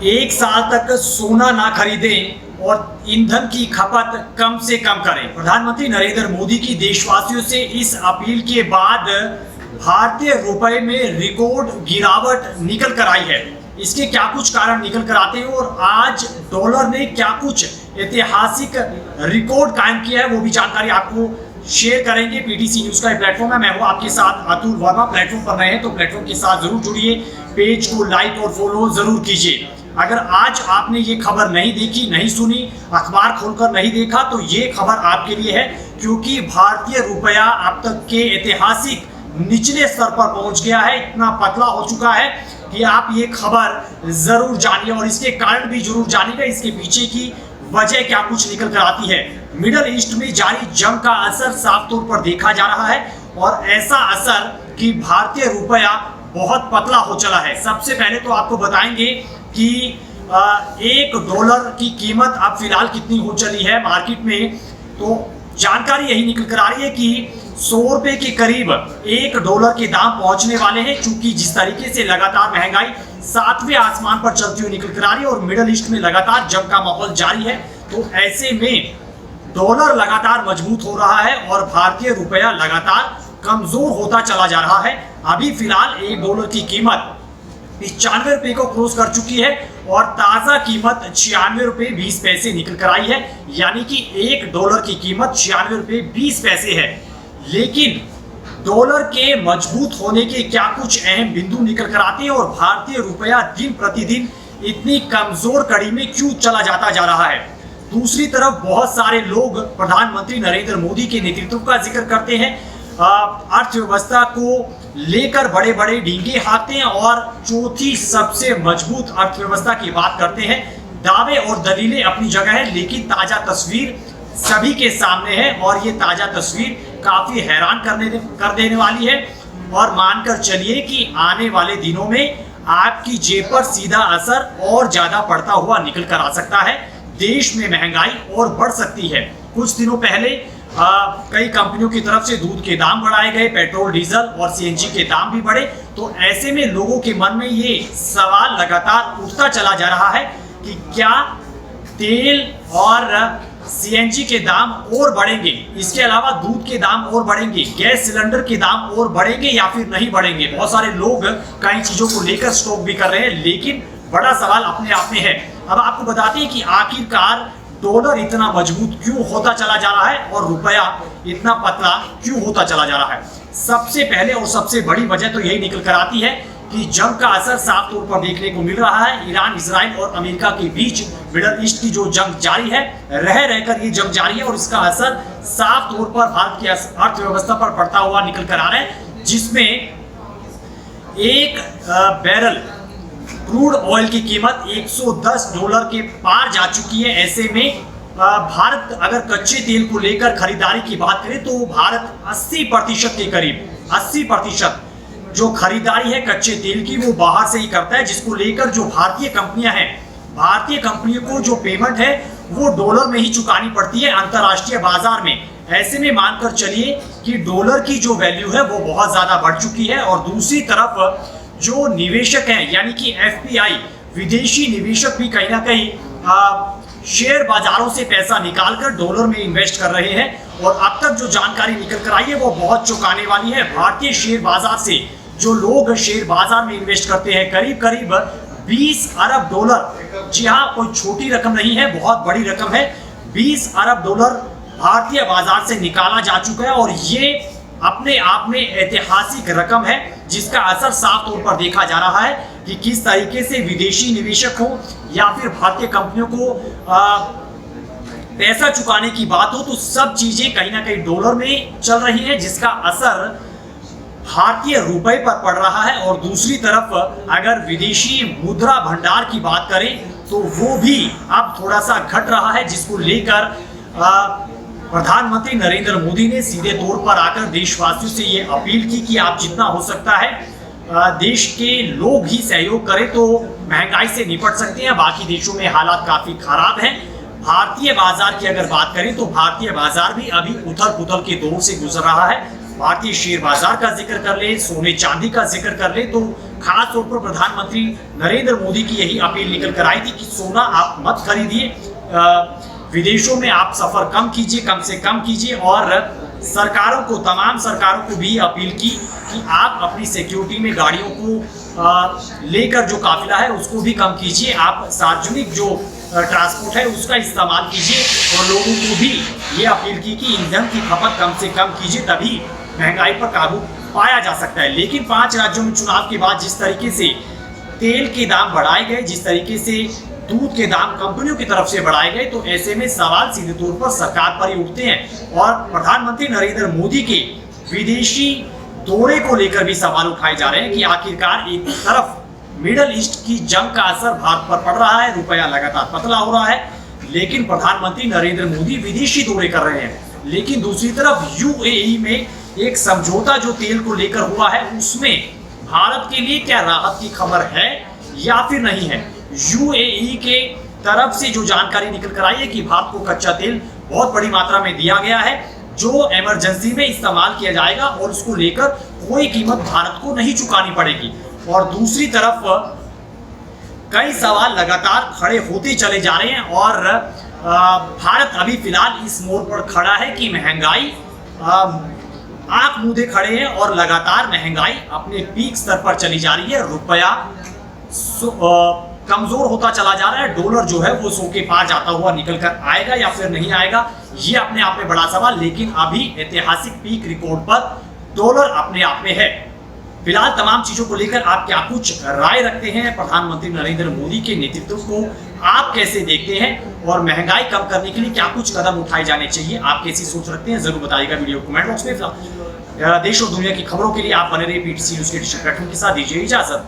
एक साल तक सोना ना खरीदें और ईंधन की खपत कम से कम करें। प्रधानमंत्री नरेंद्र मोदी की देशवासियों से इस अपील के बाद भारतीय रुपए में रिकॉर्ड गिरावट निकल कर आई है। इसके क्या कुछ कारण निकल कर आते हैं और आज डॉलर ने क्या कुछ ऐतिहासिक रिकॉर्ड कायम किया है, वो भी जानकारी आपको शेयर करेंगे। पीटीसी न्यूज का प्लेटफॉर्म है, मैं हूं आपके साथ अतुल वर्मा। प्लेटफॉर्म पर नए हैं तो प्लेटफॉर्म के साथ जरूर जुड़िए, पेज को लाइक और फॉलो जरूर कीजिए। अगर आज आपने ये खबर नहीं देखी, नहीं सुनी, अखबार खोलकर नहीं देखा, तो ये खबर आपके लिए है, क्योंकि भारतीय रुपया अब तक के ऐतिहासिक निचले स्तर पर पहुंच गया है। इतना पतला हो चुका है कि आप ये खबर जरूर जानिए और इसके कारण भी जरूर जानिएगा। इसके पीछे की वजह क्या कुछ निकल कर आती है। मिडल ईस्ट में जारी जंग का असर साफ तौर पर देखा जा रहा है और ऐसा असर कि भारतीय रुपया बहुत पतला हो चला है। सबसे पहले तो आपको बताएंगे कि $1 की कीमत अब फिलहाल कितनी हो चली है मार्केट में। तो जानकारी यही निकल कर आ रही है कि 100 रुपए के करीब $1 के दाम पहुंचने वाले हैं, क्योंकि जिस तरीके से लगातार महंगाई 7वें आसमान पर चलती हुई निकल कर आ रही है और मिडल ईस्ट में लगातार जंग का माहौल जारी है। तो ऐसे में डॉलर लगातार मजबूत हो रहा है और भारतीय रुपया लगातार कमजोर होता चला जा रहा है। अभी फिलहाल $1 की कीमत 95 रुपए को क्रॉस कर चुकी है और ताजा कीमत 96 रुपए 20 पैसे निकल कर आई है, यानी कि $1 की कीमत 96 रुपए 20 पैसे है। लेकिन डॉलर के मजबूत होने के क्या कुछ अहम बिंदु निकल कर आते हैं और भारतीय रुपया दिन प्रतिदिन इतनी कमजोर कड़ी में क्यों चला जाता जा रहा है। दूसरी तरफ बहुत सारे लोग प्रधानमंत्री नरेंद्र मोदी के नेतृत्व का जिक्र करते हैं, अर्थव्यवस्था को लेकर बड़े बड़े डींगे हाँकते हैं और चौथी सबसे मजबूत अर्थव्यवस्था की बात करते हैं। दावे और दलीलें अपनी जगह है, लेकिन ताजा तस्वीर सभी के सामने है और ये ताजा तस्वीर काफी हैरान कर देने वाली है। और मानकर चलिए कि आने वाले दिनों में आपकी जेब पर सीधा असर और ज्यादा पड़ता हुआ निकल कर आ सकता है। देश में महंगाई और बढ़ सकती है। कुछ दिनों पहले कई कंपनियों की तरफ से दूध के दाम बढ़ाए गए, पेट्रोल, डीजल और सीएनजी के दाम भी बढ़े। तो ऐसे में लोगों के मन में ये सवाल लगातार उठता चला जा रहा है कि क्या तेल और सीएनजी के दाम और बढ़ेंगे, इसके अलावा दूध के दाम और बढ़ेंगे, गैस सिलेंडर के दाम और बढ़ेंगे या फिर नहीं बढ़ेंगे। बहुत सारे लोग कई चीजों को लेकर स्टॉक भी कर रहे हैं, लेकिन बड़ा सवाल अपने आप में है। अब आपको बताते हैं कि आखिरकार डॉलर इतना मजबूत क्यों होता चला जा रहा है और रुपया इतना पतला क्यों होता चला जा रहा है। सबसे पहले और सबसे बड़ी वजह तो यही निकल कर आती है कि जंग का असर साफ तौर पर देखने को मिल रहा है। ईरान, इजराइल और अमेरिका के बीच मिडल ईस्ट की जो जंग जारी है, रह रहकर ये जंग जारी है और इसका असर साफ तौर पर भारत की अर्थव्यवस्था पर पड़ता हुआ निकल कर आ रहा है, जिसमें एक बैरल क्रूड ऑयल की कीमत $110 के पार जा चुकी है। ऐसे में भारत अगर कच्चे तेल को लेकर खरीदारी की बात करें तो भारत 80% के करीब 80% जो खरीदारी है कच्चे तेल की वो बाहर से ही करता है, जिसको लेकर जो भारतीय कंपनियां हैं, भारतीय कंपनियों को जो पेमेंट है वो डॉलर में ही चुकानी पड़ती है अंतरराष्ट्रीय बाजार में। ऐसे में मानकर चलिए कि डॉलर की जो वैल्यू है वो बहुत ज्यादा बढ़ चुकी है और दूसरी तरफ जो निवेशक हैं, यानी कि एफपीआई, विदेशी निवेशक भी कहीं ना कहीं शेयर बाजारों से पैसा निकालकर डॉलर में इन्वेस्ट कर रहे हैं। और अब तक जो जानकारी निकल कर आई है वो बहुत चौंकाने वाली है। भारतीय शेयर बाजार से जो लोग शेयर बाजार में इन्वेस्ट करते हैं, करीब करीब $20 अरब, जी हाँ, कोई छोटी रकम नहीं है, बहुत बड़ी रकम है। $20 अरब भारतीय बाजार से निकाला जा चुका है और ये अपने आप में ऐतिहासिक रकम है, जिसका असर साफ तौर पर देखा जा रहा है कि किस तरीके से विदेशी निवेशक हो या फिर भारतीय कंपनियों को पैसा चुकाने की बात हो, तो सब चीजें कहीं ना कहीं डॉलर में चल रही है, जिसका असर भारतीय रुपए पर पड़ रहा है। और दूसरी तरफ अगर विदेशी मुद्रा भंडार की बात करें तो वो भी अब थोड़ा सा घट रहा है, जिसको लेकर प्रधानमंत्री नरेंद्र मोदी ने सीधे तौर पर आकर देशवासियों से ये अपील की कि आप जितना हो सकता है देश के लोग ही सहयोग करें तो महंगाई से निपट सकते हैं। बाकी देशों में हालात काफी खराब हैं। भारतीय बाजार की अगर बात करें तो भारतीय बाजार भी अभी उथल पुथल के दौर से गुजर रहा है। भारतीय शेयर बाजार का जिक्र कर ले, सोने चांदी का जिक्र कर ले, तो खास तौर पर प्रधानमंत्री नरेंद्र मोदी की यही अपील निकल कर आई थी कि सोना आप मत खरीदिए, विदेशों में आप सफर कम कीजिए, कम से कम कीजिए, और सरकारों को, तमाम सरकारों को भी अपील की कि आप अपनी सिक्योरिटी में गाड़ियों को लेकर जो काफिला है उसको भी कम कीजिए, आप सार्वजनिक जो ट्रांसपोर्ट है उसका इस्तेमाल कीजिए, और लोगों को भी ये अपील की कि ईंधन की खपत कम से कम कीजिए, तभी महंगाई पर काबू पाया जा सकता है। लेकिन 5 राज्यों में चुनाव के बाद जिस तरीके से तेल के दाम बढ़ाए गए, जिस तरीके से दूध के दाम कंपनियों की तरफ से बढ़ाए गए, तो ऐसे में सवाल सीधे तौर पर सरकार पर ही उठते हैं, और प्रधानमंत्री नरेंद्र मोदी के विदेशी दौरे को लेकर भी सवाल उठाए जा रहे हैं कि आखिरकार एक तरफ मिडल ईस्ट की जंग का असर भारत पर पड़ रहा है, रुपया लगातार पतला हो रहा है, लेकिन प्रधानमंत्री नरेंद्र मोदी विदेशी दौरे कर रहे हैं, लेकिन दूसरी तरफ यूएई में एक समझौता जो तेल को लेकर हुआ है उसमें भारत के लिए क्या राहत की खबर है या फिर नहीं है। यूएई के तरफ से जो जानकारी निकल कर आई है कि भारत को कच्चा तेल बहुत बड़ी मात्रा में दिया गया है जो इमरजेंसी में इस्तेमाल किया जाएगा, और उसको लेकर कोई कीमत भारत को नहीं चुकानी पड़ेगी। और दूसरी तरफ कई सवाल लगातार खड़े होते चले जा रहे हैं, और भारत अभी फिलहाल इस मोड़ पर खड़ा है कि महंगाई आंख मूंदे खड़े हैं और लगातार महंगाई अपने पीक स्तर पर चली जा रही है, रुपया कमजोर होता चला जा रहा है, डॉलर जो है वो 100 के पार जाता हुआ निकल कर आएगा या फिर नहीं आएगा, ये अपने आप में बड़ा सवाल। लेकिन अभी ऐतिहासिक पीक रिकॉर्ड पर डॉलर अपने आप में है। फिलहाल तमाम चीजों को लेकर आप क्या कुछ राय रखते हैं, प्रधानमंत्री नरेंद्र मोदी के नेतृत्व को आप कैसे देखते हैं, और महंगाई कम करने के लिए क्या कुछ कदम उठाए जाने चाहिए, आप कैसी सोच रखते हैं, जरूर बताइएगा वीडियो कमेंट बॉक्स में। देश और दुनिया की खबरों के लिए आप बने रहिए पीटीसी न्यूज के डिजिटल प्लेटफॉर्म के साथ। दीजिए इजाजत।